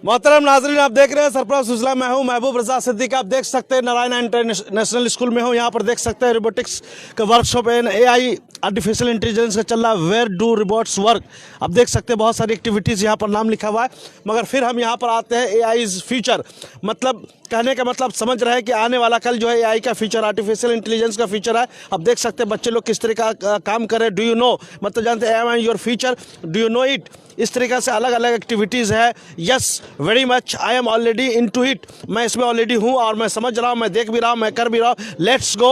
मोहतरम नाजरीन, आप देख रहे हैं सरफराज सिलसिला। मैं हूं महबूब रजा सिद्दीक। आप देख सकते हैं नारायणा इंटरनेशनल स्कूल में हूं। यहां पर देख सकते हैं रोबोटिक्स का workshop and AI artificial intelligence का चल रहा है। Where do robots work. आप देख सकते हैं बहुत सारी एक्टिविटीज़ यहां पर नाम लिखा हुआ है। मगर फिर हम यहां पर आते हैं एआई इज़ फ्यूचर, मतलब कहने का मतलब समझ रहे हैं कि आने वाला कल जो है एआई का फ्यूचर, आर्टिफिशियल इंटेलिजेंस का फ्यूचर है। अब देख सकते हैं बच्चे लोग किस तरह का काम करें। डू यू नो, मतलब जानते हैं am I your future, do you know it. इस तरीक़ा से अलग अलग एक्टिविटीज़ है। Yes very much, I am already into it. मैं इसमें ऑलरेडी हूँ और मैं समझ रहा हूँ, मैं देख भी रहा हूँ, मैं कर भी रहा हूँ। Let's go.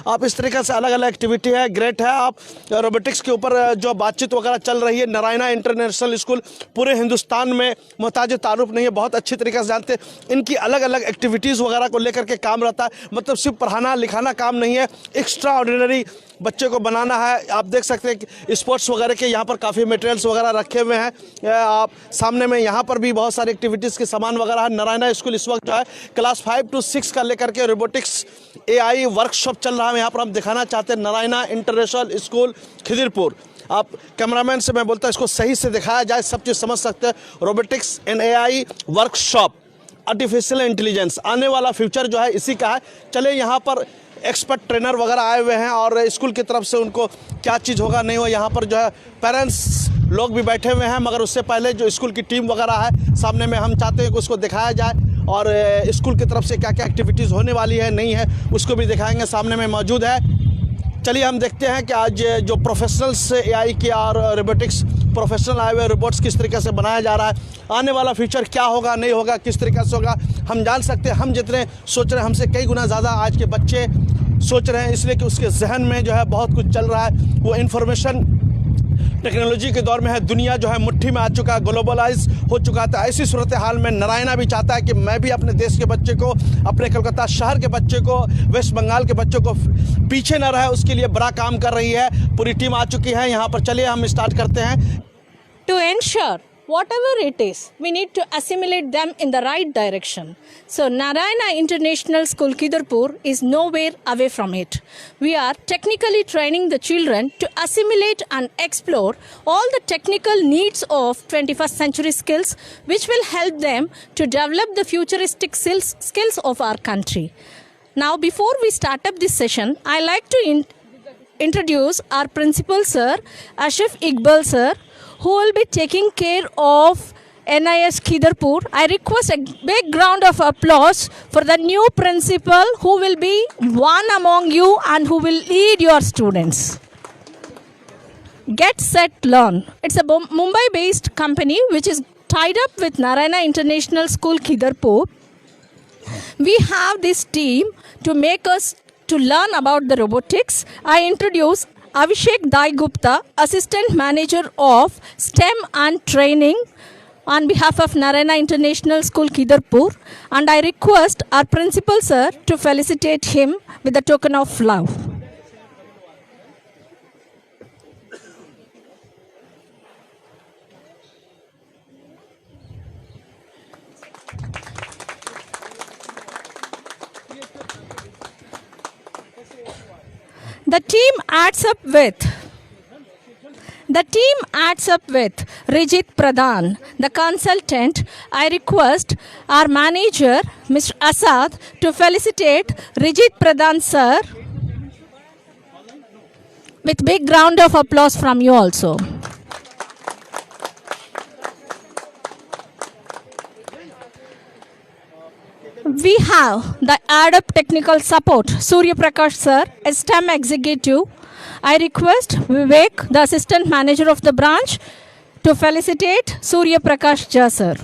आप इस तरीक़े से अलग अलग एक्टिविटी है, ग्रेट है। आप रोबोटिक्स के ऊपर जो बातचीत वगैरह चल रही है, नारायणा इंटरनेशनल स्कूल पूरे हिंदुस्तान में मोहताज तारुफ नहीं है, बहुत अच्छी तरीके से जानते हैं। इनकी अलग अलग एक्टिविटीज़ वगैरह को लेकर के काम रहता है, मतलब सिर्फ पढ़ाना लिखाना काम नहीं है, एक्स्ट्रा ऑर्डिनरी बच्चे को बनाना है। आप देख सकते हैं कि स्पोर्ट्स वगैरह के यहाँ पर काफ़ी मटेरियल्स वगैरह रखे हुए हैं। आप सामने में यहाँ पर भी बहुत सारी एक्टिविटीज़ के सामान वगैरह है। नारायणा स्कूल इस वक्त जो है क्लास 5 to 6 का लेकर के रोबोटिक्स एआई वर्कशॉप चल रहा है। यहाँ पर हम दिखाना चाहते हैं नारायणा इंटरनेशनल स्कूल खिदिरपुर। आप कैमरामैन से मैं बोलता हूँ इसको सही से दिखाया जाए, सब चीज़ समझ सकते हैं। Robotics and AI workshop, artificial intelligence, आने वाला फ्यूचर जो है इसी का है। चले यहाँ पर एक्सपर्ट ट्रेनर वगैरह आए हुए हैं और स्कूल की तरफ से उनको क्या चीज़ होगा नहीं हो, यहाँ पर जो है पेरेंट्स लोग भी बैठे हुए हैं। मगर उससे पहले जो स्कूल की टीम वगैरह है सामने में, हम चाहते हैं कि उसको दिखाया जाए और स्कूल की तरफ से क्या क्या एक्टिविटीज़ होने वाली है नहीं है उसको भी दिखाएंगे। सामने में मौजूद है। चलिए हम देखते हैं कि आज जो प्रोफेशनल्स एआई के और रोबोटिक्स प्रोफेशनल आए हुए रोबोट्स किस तरीके से बनाया जा रहा है, आने वाला फ्यूचर क्या होगा नहीं होगा, किस तरीके से होगा हम जान सकते हैं। हम जितने सोच रहे हैं हमसे कई गुना ज़्यादा आज के बच्चे सोच रहे हैं, इसलिए कि उसके जहन में जो है बहुत कुछ चल रहा है। वो इन्फॉर्मेशन टेक्नोलॉजी के दौर में है, दुनिया जो है मुट्ठी में आ चुका है, ग्लोबलाइज हो चुका था। ऐसी सूरत हाल में नारायणा भी चाहता है कि मैं भी अपने देश के बच्चे को, अपने कलकत्ता शहर के बच्चे को, वेस्ट बंगाल के बच्चों को पीछे न रहे, उसके लिए बड़ा काम कर रही है। पूरी टीम आ चुकी है यहाँ पर। चलिए हम स्टार्ट करते हैं। To ensure whatever it is, we need to assimilate them in the right direction. So Narayana International School Khidrpur is nowhere away from it. We are technically training the children to assimilate and explore all the technical needs of 21st century skills, which will help them to develop the futuristic skills of our country. Now, before we start up this session, I like to introduce our principal sir, Ashif Iqbal sir, who will be taking care of NIS Khidrpur. I request a big round of applause for the new principal who will be one among you and who will lead your students. Get Set Learn. It's a Mumbai-based company which is tied up with Narayana International School Khidrpur. We have this team to make us to learn about the robotics. I introduce Abhishek Dai Gupta, Assistant Manager of STEM and Training on behalf of Narayana International School Khidrpur, and I request our Principal Sir to felicitate him with a token of love. The team adds up with Rijit Pradhan, the consultant. I request our manager, Mr. Asad, to felicitate Rijit Pradhan sir with big round of applause from you also. We have the ADAP technical support, Surya Prakash sir, a STEM executive. I request Vivek, the assistant manager of the branch, to felicitate Surya Prakash Jha sir.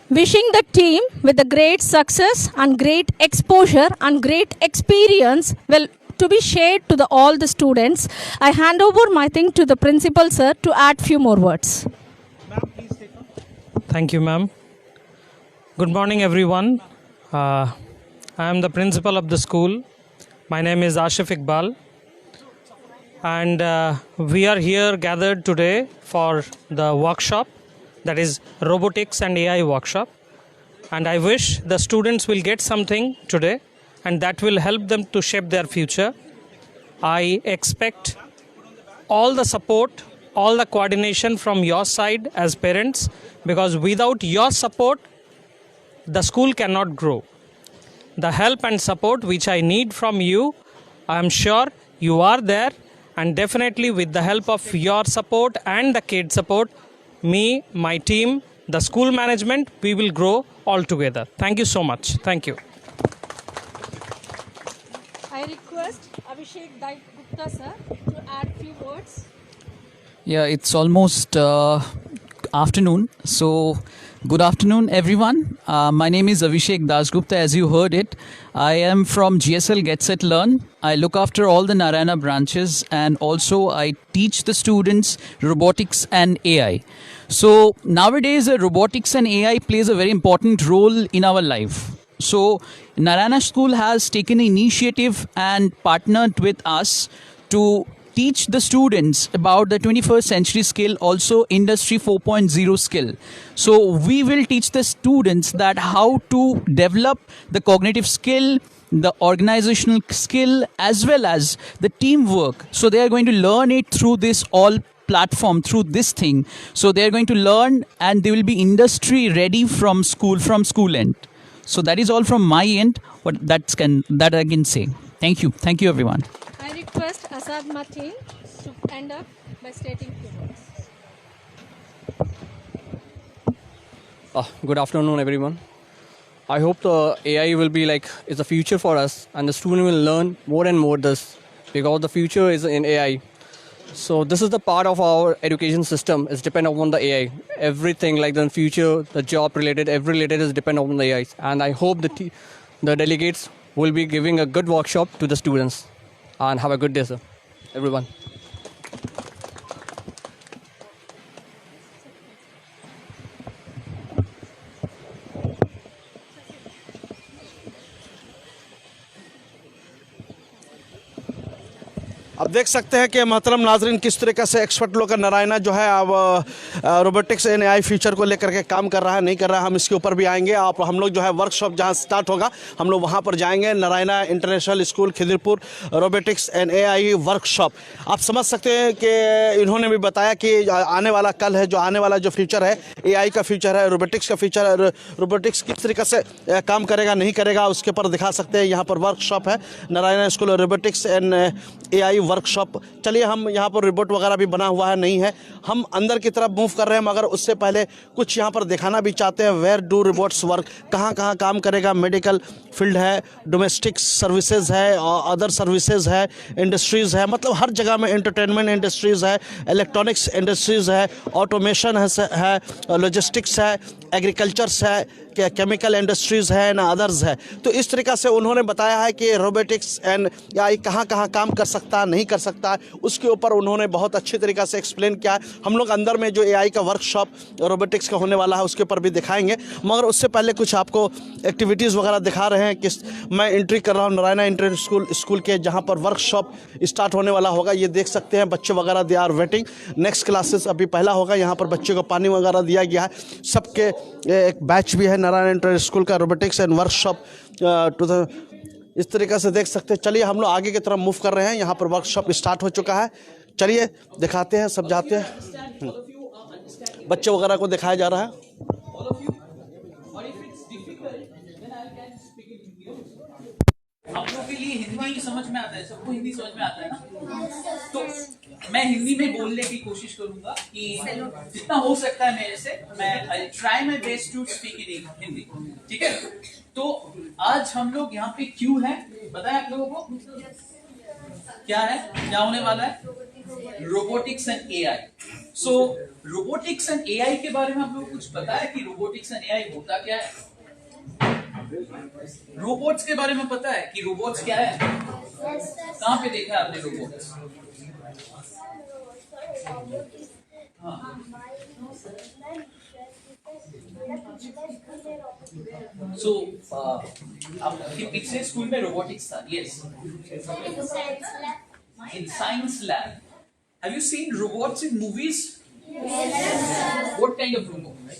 Wishing the team with a great success and great exposure and great experience will to be shared to all the students. I hand over my thing to the principal sir to add few more words. Thank you, ma'am. Good morning, everyone. I am the principal of the school. My name is Ashif Iqbal. And we are here gathered today for the workshop, that is robotics and AI workshop. And I wish the students will get something today and that will help them to shape their future. I expect all the support, all the coordination from your side as parents, because without your support, the school cannot grow. The help and support which I need from you, I am sure you are there, and definitely with the help of your support and the kid support, me, my team, the school management, we will grow all together. Thank you so much. Thank you. I request Abhishek Gupta sir to add few words. Yeah, it's almost afternoon. So, good afternoon, everyone. My name is Abhishek Dasgupta, as you heard it. I am from GSL Get Set Learn. I look after all the Narayana branches, and also I teach the students robotics and AI. So, nowadays, robotics and AI plays a very important role in our life. So, Narayana School has taken initiative and partnered with us to teach the students about the 21st century skill, also industry 4.0 skill. So we will teach the students that how to develop the cognitive skill, the organizational skill, as well as the teamwork. So they are going to learn it through this all platform, through this thing. So they are going to learn, and they will be industry ready from school end. So that is all from my end, that I can say. Thank you everyone. I request Asad Mateen to end up by stating few words. Good afternoon, everyone. I hope the AI will be is the future for us, and the student will learn more and more this, because the future is in AI. So this is the part of our education system is dependent upon the AI. Everything like the future, the job related, every related is dependent upon the AI. And I hope the delegates will be giving a good workshop to the students. And have a good day, sir, everyone. अब देख सकते हैं कि मोहतरम नाजरीन किस तरीके से एक्सपर्ट लोग का नारायणा जो है अब रोबोटिक्स एंड एआई फ्यूचर को लेकर के काम कर रहा है, नहीं कर रहा है, हम इसके ऊपर भी आएंगे। आप हम लोग जो है वर्कशॉप जहां स्टार्ट होगा हम लोग वहां पर जाएंगे। Narayana international school Khidirpur robotics and AI workshop. आप समझ सकते हैं कि इन्होंने भी बताया कि आने वाला कल है, जो आने वाला जो फ्यूचर है एआई का फ्यूचर है, रोबोटिक्स का फ्यूचर है। रोबोटिक्स किस तरीके से काम करेगा नहीं करेगा उसके ऊपर दिखा सकते हैं। यहाँ पर वर्कशॉप है Narayana school robotics and AI workshop. चलिए, हम यहाँ पर रिपोर्ट वगैरह भी बना हुआ है नहीं है, हम अंदर की तरफ मूव कर रहे हैं, मगर उससे पहले कुछ यहाँ पर दिखाना भी चाहते हैं। वेयर डू रोबोट्स वर्क, कहाँ कहाँ काम करेगा। मेडिकल फील्ड है, डोमेस्टिक सर्विसेज है, अदर सर्विसेज है, इंडस्ट्रीज़ है, मतलब हर जगह में एंटरटेनमेंट इंडस्ट्रीज़ है, इलेक्ट्रॉनिक्स इंडस्ट्रीज़ है, ऑटोमेशन है, लॉजिस्टिक्स है, एग्रीकल्चर्स है, केमिकल इंडस्ट्रीज़ है ना, अदर्स है। तो इस तरीक़ा से उन्होंने बताया है कि रोबोटिक्स एंड एआई कहाँ कहाँ काम कर सकता है नहीं कर सकता है, उसके ऊपर उन्होंने बहुत अच्छी तरीक़ा से एक्सप्लेन किया है। हम लोग अंदर में जो एआई का वर्कशॉप रोबोटिक्स का होने वाला है उसके ऊपर भी दिखाएंगे, मगर उससे पहले कुछ आपको एक्टिविटीज़ वगैरह दिखा रहे हैं। किस मैं एंट्री कर रहा हूँ नारायणा इंटरनेशनल स्कूल के, जहाँ पर वर्कशॉप स्टार्ट होने वाला होगा। ये देख सकते हैं बच्चे वगैरह they are waiting, next classes अभी पहला होगा। यहाँ पर बच्चे को पानी वगैरह दिया गया है, सबके एक बैच भी है नारायणा इंटरनेशनल स्कूल का रोबोटिक्स एंड वर्कशॉप इस तरीके से देख सकते हैं। चलिए, हम लोग आगे की तरफ मूव कर रहे हैं। यहाँ पर वर्कशॉप स्टार्ट हो चुका है, चलिए दिखाते हैं, सब जाते हैं। बच्चे वगैरह को दिखाया जा रहा है। आप लोगों के लिए हिंदी समझ में आता है, सबको हिंदी समझ में आता है ना, तो मैं हिंदी में बोलने की कोशिश करूंगा कि जितना हो सकता है मेरे से, मैं try my best to speak in Hindi, ठीक है। तो आज हम लोग यहाँ पे क्यों है बताएं आप लोगों को, क्या है, क्या होने वाला है, robotics and AI. So robotics and AI के बारे में आप लोगों को कुछ पता है कि रोबोटिक्स एंड एआई होता क्या है? रोबोट्स के बारे में पता है कि रोबोट्स क्या है? कहां पे देखा है आपने रोबोट्स? सो आपके पिछले स्कूल में रोबोटिक्स था? Yes, in science lab. Have you seen robots in movies? What kind of robots?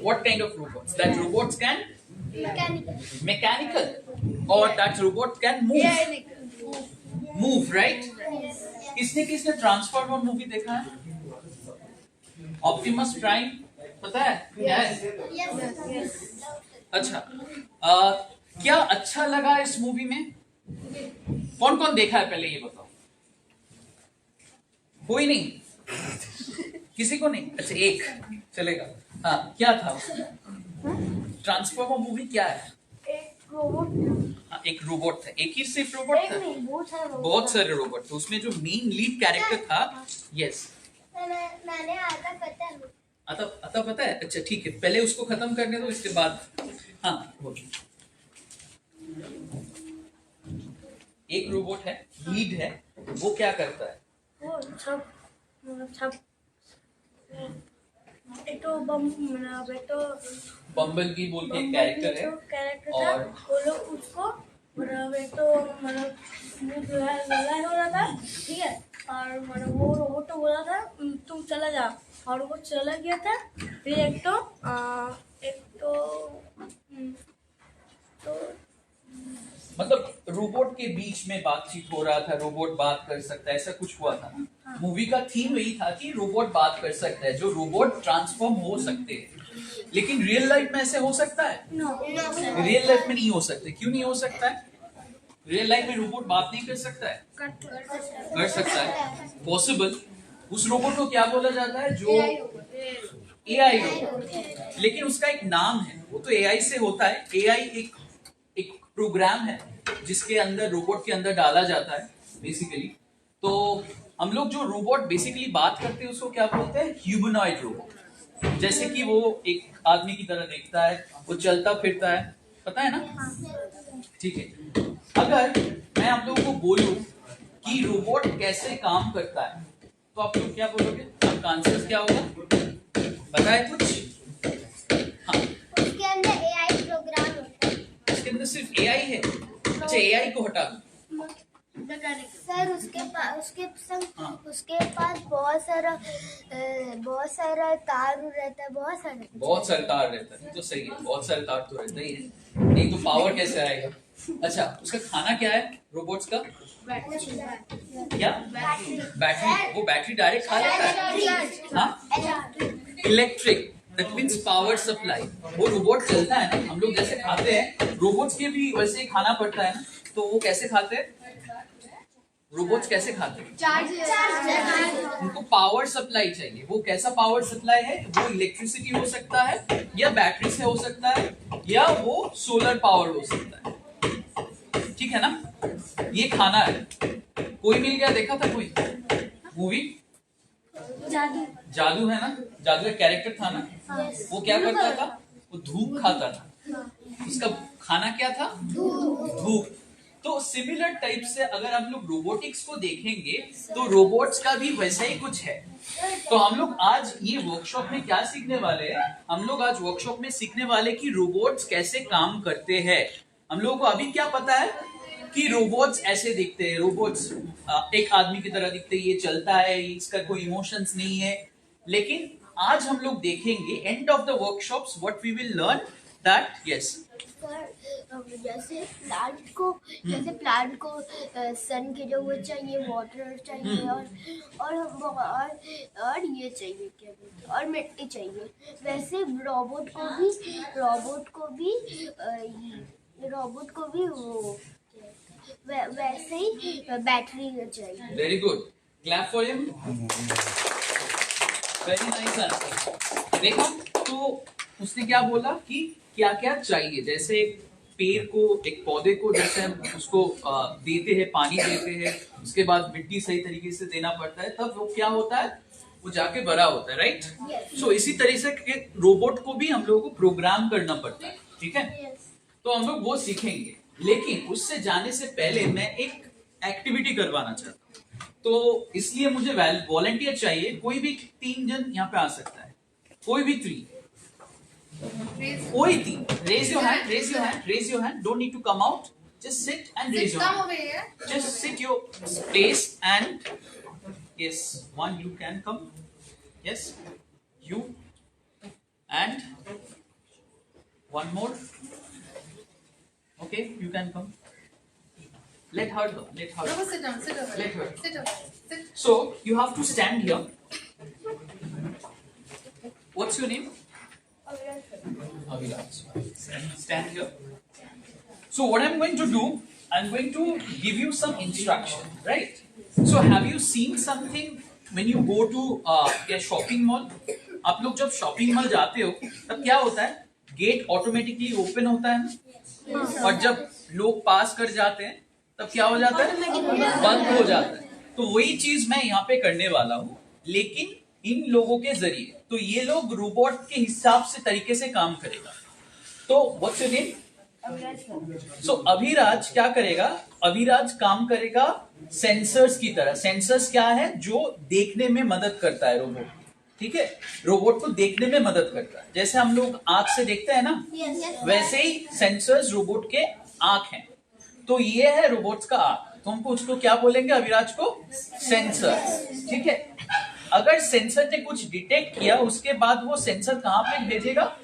What kind of robots? That robots can? Mechanical. Or that robot can move? Move, right? किसने किसने transformer movie देखा है? Optimus prime पता है क्या है? अच्छा, क्या अच्छा लगा इस मूवी में? कौन कौन देखा है पहले ये बताओ। कोई नहीं, किसी को नहीं? अच्छा एक चलेगा। हाँ, क्या था उसमें? ट्रांसफॉर्मर मूवी क्या है? हाँ, एक रोबोट था। एक ही सिर्फ रोबोट था? बहुत सारे रोबोट थे। उसमें जो मेन लीड कैरेक्टर था, यस, मैंने आधा पता है। आता पता है? अच्छा ठीक है, पहले उसको खत्म करने दो, इसके बाद हाँ बोलो। एक रोबोट है, लीड है, वो क्या करता है? वो सब एक तो बम्बल बी बोल के एक कैरेक्टर है, कैरेक्टर था। और वो लोग उसको एक तो लड़ाई हो रहा था, ठीक है, और वो रोबोट तो बोला था तुम चला जाओ, और वो चला गया था। फिर एक तो मतलब रोबोट के बीच में बातचीत हो रहा था, रोबोट बात कर सकता है, ऐसा कुछ हुआ था ना? मूवी का थीम यही था कि रोबोट बात कर सकता है, जो रोबोट ट्रांसफॉर्म हो सकते हैं। लेकिन रियल लाइफ में ऐसे हो सकता है? रियल लाइफ में नहीं हो सकते। क्यों नहीं हो सकता है? रियल लाइफ में रोबोट बात नहीं कर सकता है? कर सकता है, पॉसिबल। उस रोबोट को क्या बोला जाता है? जो एआई रोबोट। लेकिन उसका एक नाम है, वो तो एआई से होता है। एआई एक प्रोग्राम है जिसके अंदर, रोबोट के अंदर डाला जाता है बेसिकली। तो हम लोग जो रोबोट बेसिकली बात करते हैं उसको क्या बोलते हैं? Humanoid robot. जैसे कि वो एक आदमी की तरह दिखता है, वो चलता फिरता है, पता है ना? ठीक है, अगर मैं आप लोगों को बोलूं कि रोबोट कैसे काम करता है, तो आप लोग क्या बोलोगे? आपका आंसर क्या होगा? बताए कुछ? हाँ, उसके अंदर एआई प्रोग्राम होता है। इसके अंदर सिर्फ एआई है? अच्छा, एआई को हटा दो। सर उसके पास बहुत सारा तार रहता है, बहुत सारे तार रहता है, तो सही है, बहुत सारे तार तो रहता ही है, नहीं तो पावर कैसे आएगा? अच्छा, उसका खाना क्या है रोबोट्स का? क्या? बैटरी। वो बैटरी डायरेक्ट खा लेता है? हाँ, electric, that means power supply. वो रोबोट चलता है ना, हम लोग जैसे खाते हैं, रोबोट्स के भी वैसे ही खाना पड़ता है ना। तो वो कैसे खाते हैं? रोबोट्स कैसे खाते हैं? उनको पावर सप्लाई चाहिए। वो कैसा पावर सप्लाई है? वो इलेक्ट्रिसिटी हो सकता है, या बैटरी से हो सकता है, या वो सोलर पावर हो सकता है। ठीक है ना? ये खाना है। कोई मिल गया, देखा था कोई मूवी? जादू है ना? जादू का कैरेक्टर था ना? वो क्या करता था? वो धूप खाता था। उसका खाना क्या था? धूप। तो सिमिलर टाइप से अगर हम लोग रोबोटिक्स को देखेंगे तो रोबोट्स का भी वैसा ही कुछ है। तो हम लोग आज ये वर्कशॉप में क्या सीखने वाले हैं? हम लोग आज वर्कशॉप में सीखने वाले कि रोबोट्स कैसे काम करते हैं। हम लोगों को अभी क्या पता है कि रोबोट्स ऐसे दिखते हैं, रोबोट्स एक आदमी की तरह दिखते हैं, ये चलता है, इसका कोई इमोशंस नहीं है। लेकिन आज हम लोग देखेंगे end of the workshops what we will learn that yes, जैसे प्लांट को सन की जो वो चाहिए, वाटर चाहिए, और ये चाहिए, क्या बोलते हैं, और मिट्टी चाहिए। वैसे रोबोट को भी वैसे ही बैटरी चाहिए। Very good, clap for him. Very nice answer. देखो, तो उसने क्या बोला कि क्या क्या चाहिए। जैसे पेड़ को, एक पौधे को जैसे हम उसको देते हैं, पानी देते हैं, उसके बाद मिट्टी सही तरीके से देना पड़ता है, तब वो क्या होता है? वो जाके बड़ा होता है, राइट? सो इसी तरह से रोबोट को भी हम लोगों को प्रोग्राम करना पड़ता है, ठीक है? तो हम लोग वो सीखेंगे। लेकिन उससे जाने से पहले मैं एक एक्टिविटी करवाना चाहता हूँ। तो इसलिए मुझे वॉलंटियर चाहिए। कोई भी 3 जन यहाँ पे आ सकता है, कोई भी 3, कोई 3। Raise your hand, raise your hand, raise your hand. Don't need to come out. Just sit and raise your hand. Just sit your place and yes, one you can come. Yes, you and one more. Okay, you can come. Let her go. Let her. No, sit down. Sit over. Let her. Sit over. Sit. So you have to stand here. What's your name? Aviraj. Stand here. So what I'm going to do, I'm going to give you some instruction, right? So have you seen something when you go to a shopping mall? आप लोग जब shopping mall जाते हो तब क्या होता है, gate automatically open होता है ना, और जब लोग पास कर जाते हैं तब क्या हो जाता है, बंद हो जाता है। तो वही चीज मैं यहाँ पे करने वाला हूँ, लेकिन इन लोगों के जरिए। तो ये लोग रोबोट के हिसाब से तरीके से काम करेगा। तो व्हाट्स योर नेम? सो अभिराज क्या करेगा, अभिराज काम करेगा सेंसर्स की तरह। सेंसर्स क्या है, जो देखने में मदद करता है रोबोट, ठीक है, रोबोट को देखने में मदद करता है। जैसे हम लोग आंख से देखते हैं ना, वैसे ही सेंसर्स रोबोट के आंख हैं। तो ये है रोबोट्स का आंख। तो हमको उसको क्या बोलेंगे, अभिराज को सेंसर, ठीक है। अगर सेंसर ने कुछ डिटेक्ट किया, उसके बाद वो सेंसर कहां पे भेजेगा,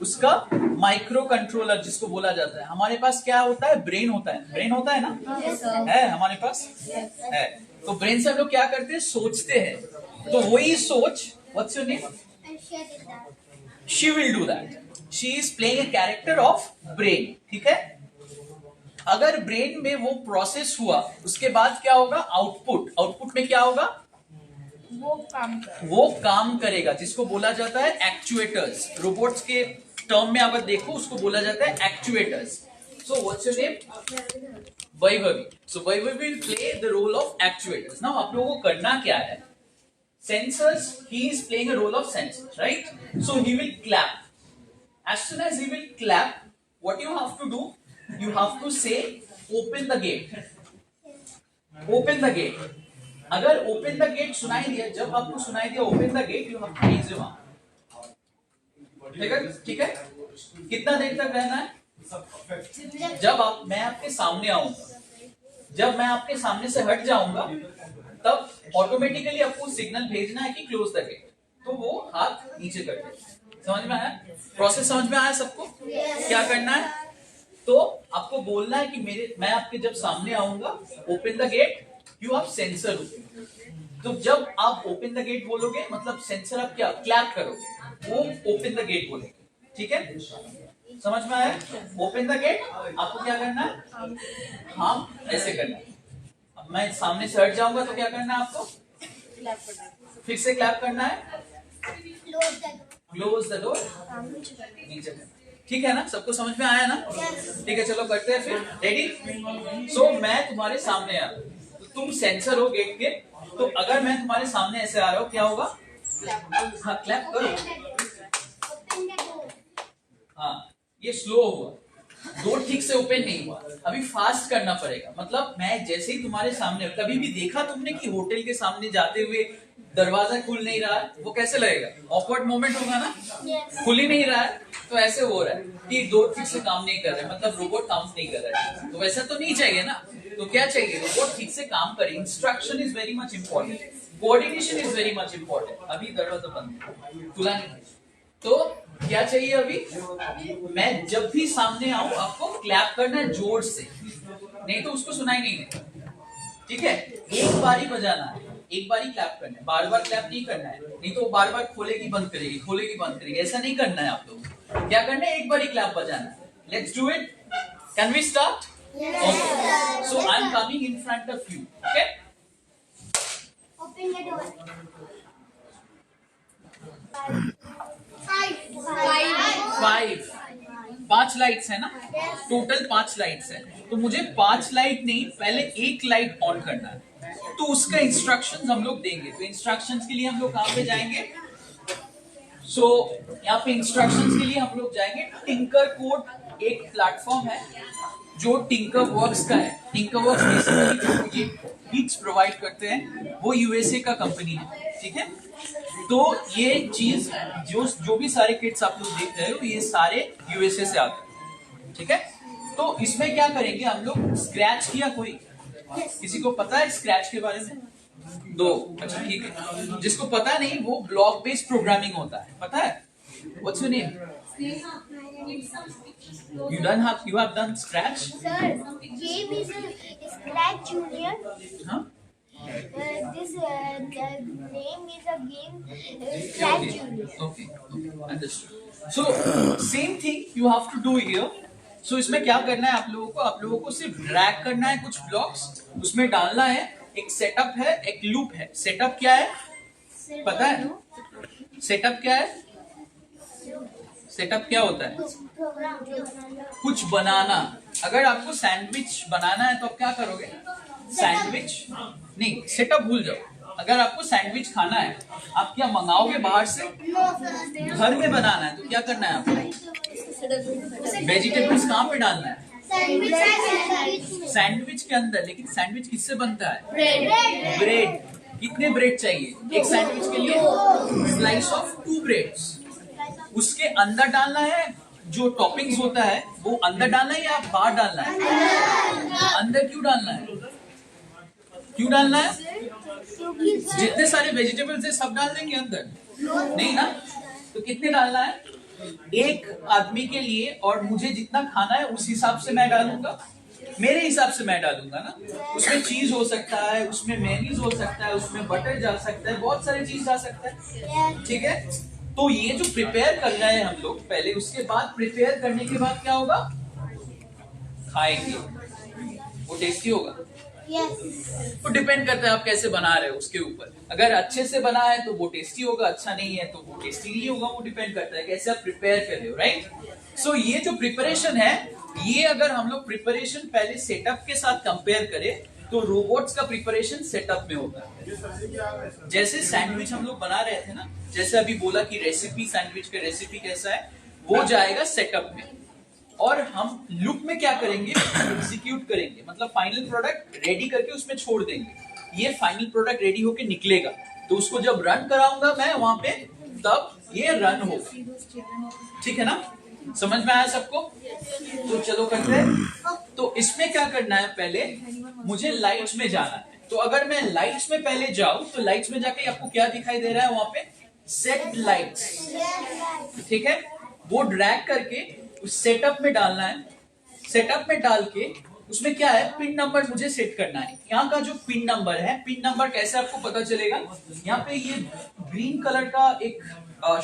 उसका माइक्रो कंट्रोलर जिसको बोला जाता है। हमारे पास क्या होता है, ब्रेन होता है, ब्रेन होता है ना, है हमारे पास, है। तो ब्रेन से हम लोग क्या करते हैं, सोचते हैं। तो वही सोच, what's your name? She will do that. She is playing a character of brain, ठीक है। अगर ब्रेन में वो प्रोसेस हुआ, उसके बाद क्या होगा, आउटपुट। आउटपुट में क्या होगा, वो काम करेगा, जिसको बोला जाता है एक्चुएटर्स। रोबोट्स के टर्म में अगर देखो, उसको बोला जाता है actuators. So what's your name? Vaibhavi. So Vaibhavi will play the role of actuators. Now आप लोगों को करना क्या है, sensors, he is playing a role of sensors, right? So he will clap. As soon as he will clap, what you have to do, you have to say open the gate. Open the gate. अगर open the gate सुनाई दिया, जब आपको सुनाई दिया open the gate, you have to raise your arm. ठीक है? कितना देर तक रहना है? जब मैं आपके सामने आऊंगा, जब मैं आपके सामने से हट जाऊंगा, तब ऑटोमेटिकली आपको सिग्नल भेजना है कि क्लोज द गेट। तो वो हाथ नीचे कर देगा। समझ में आया? प्रोसेस समझ में आया सबको? क्या करना है, तो आपको बोलना है कि मैं आपके जब सामने आऊंगा, open the gate, you have sensor. तो जब आप ओपन द गेट बोलोगे, मतलब सेंसर आप क्या क्लैप करोगे, वो ओपन द गेट बोलेंगे, ठीक है। समझ में आया? ओपन द गेट, आपको क्या करना है, हम ऐसे करना है। अब मैं सामने से हट जाऊंगा तो क्या करना है आपको, फिर से क्लैप करना है, क्लोज द डोर, नीचे। ठीक है ना, सबको समझ में आया ना? ठीक है, चलो करते हैं फिर। रेडी? सो मैं तुम्हारे सामने आ रहा हूं, तो तुम सेंसर हो गेट के। तो अगर मैं तुम्हारे सामने ऐसे आ रहा हूं, क्या होगा, हाँ क्लैप करो। हाँ, ये स्लो हुआ, डोर ठीक से ओपन नहीं हुआ, अभी फास्ट करना पड़ेगा। मतलब मैं जैसे ही तुम्हारे सामने, कभी भी देखा तुमने कि होटल के सामने जाते हुए दरवाजा खुल नहीं रहा है, वो कैसे लगेगा, ऑकवर्ड मोमेंट होगा ना, खुल ही नहीं रहा है, तो ऐसे हो रहा है कि डोर ठीक से काम नहीं कर रहा है, मतलब रोबोट काम नहीं कर रहा है। तो वैसा तो नहीं चाहिए ना, तो क्या चाहिए, रोबोट ठीक से काम करे। Instruction is very much important, coordination is very much important. अभी दरवाजा बंद, खुला नहीं, तो क्या चाहिए, अभी मैं जब भी सामने आऊं आपको क्लैप करना है जोर से, नहीं तो उसको सुनाई नहीं देगा, ठीक है। एक बारी बजाना है, एक बारी क्लैप करना है, बार बार क्लैप नहीं करना है, नहीं तो बार बार खोलेगी बंद करेगी, खोलेगी बंद करेगी, ऐसा नहीं करना है। आप लोग क्या करना है, एक बारी क्लैप बजाना है। Let's do it, can we start? So I am coming in front of you, okay. Open the door. 5 5 lights है ना, टोटल 5 लाइट्स है। तो मुझे 5 लाइट नहीं, पहले एक लाइट ऑन करना है, तो उसका इंस्ट्रक्शंस हम लोग देंगे। तो इंस्ट्रक्शंस के लिए हम लोग कहां पे जाएंगे, सो यहाँ पे इंस्ट्रक्शंस के लिए हम लोग जाएंगे टिंकर कोड। एक प्लेटफॉर्म है जो टिंकर वर्क्स का है। टिंकर वर्क्स बेसिकली ये किट्स प्रोवाइड करते हैं, वो यूएसए का कंपनी है, ठीक है। तो ये चीज जो भी सारे किट्स आप लोग देख रहे हो, ये सारे यूएसए से आते हैं, ठीक है। तो इसमें क्या करेंगे हम लोग, स्क्रैच किया कोई, किसी को पता है स्क्रैच के बारे में? 2, अच्छा ठीक है। जिसको पता नहीं, वो ब्लॉक बेस्ड प्रोग्रामिंग होता है, पता है? What's your name? You have done Scratch? Sir, game is Scratch Junior. Huh? This name is a game Cat Julius. Okay, understood. So same thing you have to do here. So इसमें क्या करना है आप लोगों को सिर्फ drag करना है कुछ ब्लॉक्स, उसमें डालना है, एक सेटअप है, एक लूप है। सेटअप क्या है पता है? सेटअप क्या है? सेटअप क्या होता है? कुछ बनाना। अगर आपको सैंडविच बनाना है तो आप क्या करोगे? सैंडविच नहीं, सेटअप भूल जाओ। अगर आपको सैंडविच खाना है, आप क्या मंगाओगे बाहर से? घर में बनाना है तो क्या करना है आपको? वेजिटेबल्स कहाँ पे डालना है? सैंडविच के अंदर। लेकिन सैंडविच किससे बनता है? ब्रेड। कितने ब्रेड चाहिए एक सैंडविच के लिए? Slice of 2 breads. उसके अंदर डालना है, जो टॉपिंग्स होता है वो अंदर डालना है या बाहर डालना है? अंदर क्यों डालना है? क्यों डालना है? जितने सारे वेजिटेबल्स है सब डाल देंगे अंदर? नहीं ना। तो कितने डालना है? एक आदमी के लिए, और मुझे जितना खाना है उस हिसाब से मैं डालूंगा, मेरे हिसाब से मैं डालूंगा ना। उसमें चीज हो सकता है, उसमें मेयोनीज हो सकता है, उसमें बटर जा सकता है, बहुत सारी चीज जा सकता है। ठीक है, तो ये जो प्रिपेयर करना है हम लोग पहले, उसके बाद प्रिपेयर करने के बाद क्या होगा? खाएंगे, वो टेस्टी होगा। तो डिपेंड करता है आप कैसे बना रहे हो उसके ऊपर। अगर अच्छे से बना है तो वो टेस्टी होगा, अच्छा नहीं है तो वो टेस्टी नहीं होगा। वो डिपेंड करता है कैसे आप प्रिपेयर कर रहे हो, राइट। सो ये जो प्रिपरेशन है, ये अगर हम लोग प्रिपरेशन पहले सेटअप के साथ कंपेयर करें तो रोबोट्स का प्रिपरेशन सेटअप में होता है। जैसे सैंडविच हम लोग बना रहे थे ना, जैसे अभी बोला कि रेसिपी, सैंडविच का रेसिपी कैसा है, वो जाएगा सेटअप में, और हम लूप में क्या करेंगे? एग्जीक्यूट करेंगे, मतलब फाइनल प्रोडक्ट रेडी करके उसमें छोड़ देंगे। ये फाइनल प्रोडक्ट रेडी होके निकलेगा, तो उसको जब रन कराऊंगा मैं वहां पे, तब ये रन होगा। ठीक है ना, समझ में आया सबको? तो चलो करते हैं। तो इसमें क्या करना है? पहले मुझे लाइट्स में जाना है। तो अगर मैं लाइट्स में पहले जाऊं तो लाइट्स में जाके आपको क्या दिखाई दे रहा है वहां पे? Set lights. ठीक है, वो ड्रैग करके उस सेटअप में डालना है। सेटअप में डाल के उसमें क्या है? पिन नंबर मुझे सेट करना है। यहाँ का जो पिन नंबर है, पिन नंबर कैसे आपको पता चलेगा? यहाँ पे ये ग्रीन कलर का एक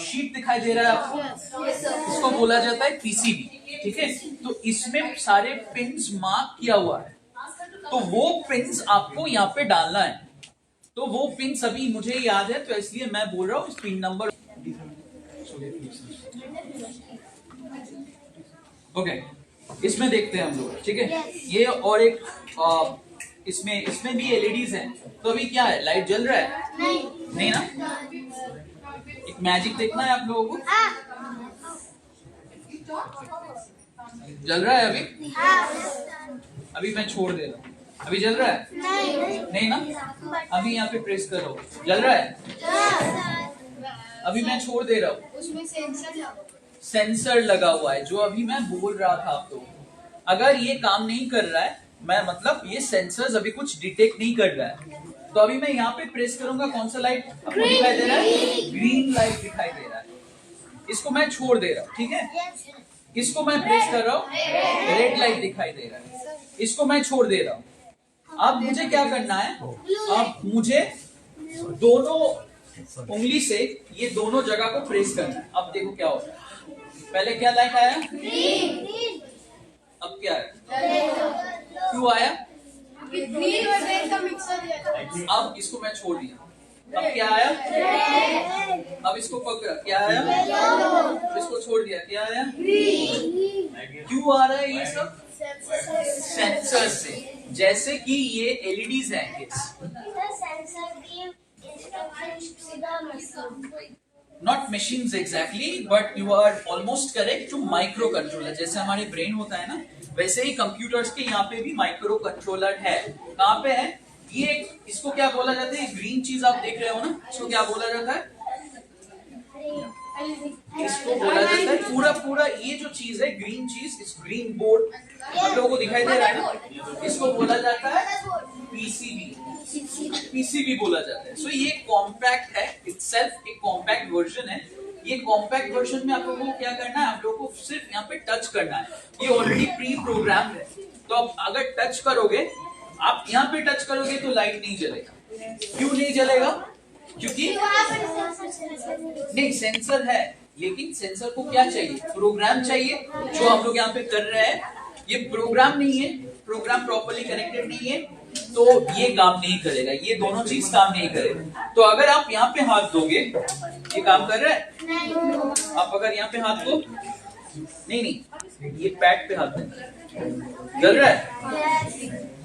शीट दिखाई दे रहा है आपको, इसको बोला जाता है पीसीबी। ठीक है, तो इसमें सारे पिन्स मार्क किया हुआ है, तो वो पिन्स आपको यहाँ पे डालना है। तो वो पिन्स अभी मुझे याद है, तो इसलिए मैं बोल रहा हूँ पिन नंबर। ओके, इसमें देखते हैं हम लोग। ठीक है, ये और एक इसमें भी एलईडीज हैं। तो अभी क्या है? लाइट जल रहा है? नहीं ना। एक मैजिक देखना है आप लोगों को। जल रहा है अभी? अभी मैं छोड़ दे रहा हूँ। अभी जल रहा है? नहीं ना। अभी यहाँ पे प्रेस करो, जल रहा है? अभी मैं छोड़ दे रहा हूँ, उसमें सेंसर लगा हुआ है, जो अभी मैं बोल रहा था आप लोगों को। अगर ये काम नहीं कर रहा है, मैं मतलब ये सेंसर्स अभी कुछ डिटेक्ट नहीं कर रहा है, तो अभी मैं यहाँ पे प्रेस करूंगा, कौन सा लाइट आपको दिखाई दे रहा है? ग्रीन लाइट दिखाई दे रहा है। इसको मैं छोड़ दे रहा हूँ। ठीक है, इसको मैं प्रेस कर रहा हूँ, रेड लाइट दिखाई दे रहा है। इसको मैं छोड़ दे रहा हूँ। अब मुझे क्या करना है? अब मुझे दोनों उंगली से ये दोनों जगह को प्रेस करना है। अब देखो क्या होता है। पहले क्या लाइट आया? अब क्या है? क्यों आया? अब इसको मैं छोड़ दिया, अब क्या आया? अब इसको पकड़ा, क्या आया? इसको छोड़ दिया, क्या आया? क्यों आ रहा है ये सब? सेंसर से। जैसे कि ये एलईडीज हैं, not machines exactly, but you are almost correct, to micro controller. जैसे हमारे ब्रेन होता है ना, वैसे ही कंप्यूटर्स के यहाँ पे भी माइक्रो कंट्रोलर है। कहाँ पे है ये? इसको क्या बोला जाता है? ग्रीन चीज आप देख रहे हो ना, इसको क्या बोला जाता है? इसको बोला जाता है पूरा ये जो चीज है ग्रीन चीज, इस ग्रीन बोर्ड आप लोगों को दिखाई दे रहा है ना, इसको बोला जाता है पीसीबी बोला जाता है। सो ये कॉम्पैक्ट है, इटसेल्फ एक कॉम्पैक्ट वर्जन है। ये कॉम्पैक्ट वर्जन में आप लोगों को क्या करना है? आप लोगों को सिर्फ यहाँ पे टच करना है। ये ऑलरेडी प्री प्रोग्राम है, तो आप अगर टच करोगे, आप यहाँ पे टच करोगे तो लाइट नहीं जलेगा। क्यों नहीं जलेगा? क्योंकि नहीं सेंसर है, लेकिन सेंसर को क्या चाहिए? प्रोग्राम चाहिए। जो हम लोग यहाँ पे कर रहे हैं ये प्रोग्राम नहीं है, प्रोग्राम प्रॉपर्ली कनेक्टेड नहीं है, तो ये काम नहीं करेगा, ये दोनों चीज काम नहीं करेगा। तो अगर आप यहाँ पे हाथ दोगे, ये काम कर रहा है? आप अगर यहाँ पे हाथ दो, नहीं, ये पैड पे हाथ दो, जल रहा है?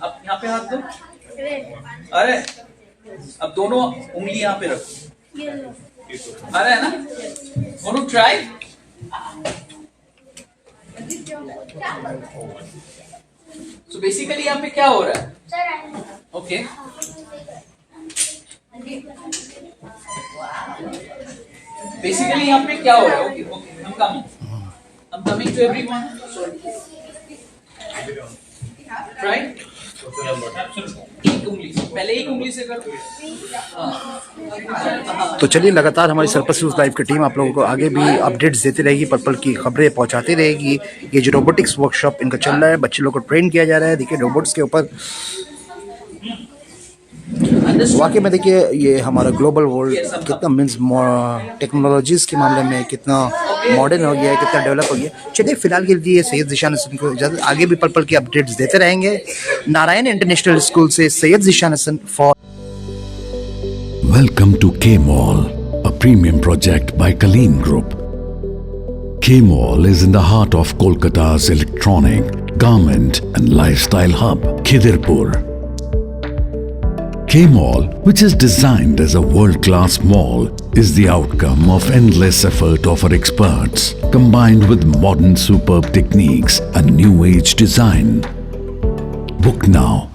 अब यहाँ पे हाथ दो, अरे अब दोनों उंगली यहाँ पे रखो, आ रहा है ना? दोनों ट्राई। So basically यहाँ पे क्या हो रहा है? Okay. Basically यहाँ पे क्या हो रहा है? Okay, I'm coming to everyone. Sorry. Try. एक उंगली से, पहले एक उंगली से करो। तो चलिए लगातार हमारी सरप्लस न्यूज़ लाइव की टीम आप लोगों को आगे भी अपडेट्स देती रहेगी, पल पल की खबरें पहुंचाती रहेगी। ये जो रोबोटिक्स वर्कशॉप इनका चल रहा है, बच्चे लोगों को ट्रेन किया जा रहा है। देखिए रोबोट्स के ऊपर वाकई में देखिए ये हमारा ग्लोबल वर्ल्ड कितना मीन्स टेक्नोलॉजीज के मामले में कितना मॉडर्न हो गया है, कितना डेवलप हो गया। चलिए फिलहाल के लिए सैयद ज़ीशान हसन को इजाज़त, आगे भी पल पल की अपडेट्स देते रहेंगे। नारायण इंटरनेशनल स्कूल से Syed Zeeshan Hasan for. Welcome to K-Mall, a premium project by Kaleen Group. K-Mall is in the heart of Kolkata's electronic, garment and lifestyle hub, Khidirpur. K-Mall, which is designed as a world-class mall, is the outcome of endless effort of our experts, combined with modern superb techniques and new age design. Book now